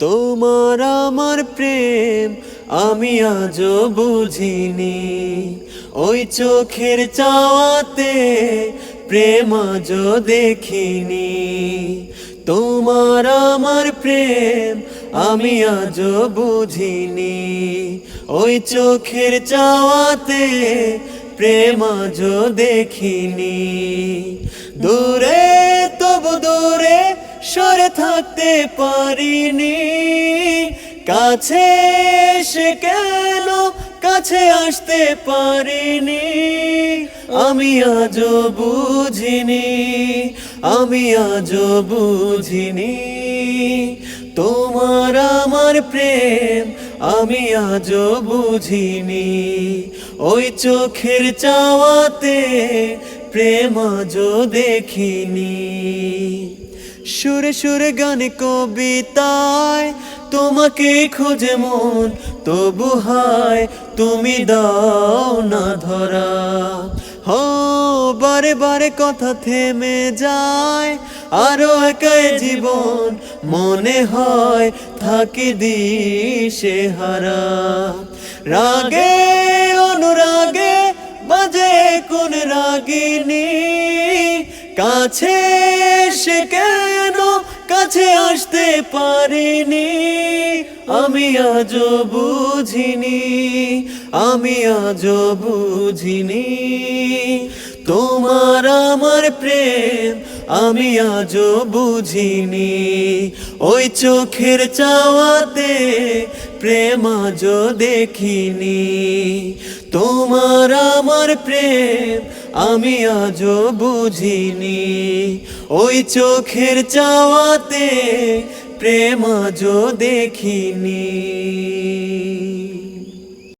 তোমার আমার প্রেম আমি আজও বুঝিনি, ওই চোখের চাওয়াতে প্রেম আজও দেখিনি। তোমার আমার প্রেম আমি আজও বুঝিনি, ওই চোখের চাওয়াতে প্রেম আজও দেখিনি। দূরে তবু দূরে সরে থাকতে পারিনি, কাছে এসে কেন কাছে আসতে পারিনি। আমি আজও বুঝিনি, আমি আজও বুঝিনি। তোমার আমার প্রেম আমি আজও বুঝিনি, ওই চোখের চাওয়াতে প্রেম আজও দেখিনি। সুরে সুরে গানে কবিতায় তোমাকে খোঁজে মন, তবু হায় তুমি দাও না ধরা। হো বারে বারে কথা থেমে যায়, আরো একাই জীবন মনে হয় থাকি দিশে হারা। রাগে অনুরাগে বাজে কোন রাগিনী, কাছে এসে কেন কাছে আসতে পারিনি। আমি আজও বুঝিনি, আমি আজও বুঝিনি। তোমার আমার প্রেম আমি আজও বুঝিনি, ওই চোখের চাওয়াতে প্রেম আজও দেখিনি। তোমার আমার প্রেম আমি আজও বুঝিনি, ওই চোখের চাওয়াতে প্রেম আজও দেখিনি।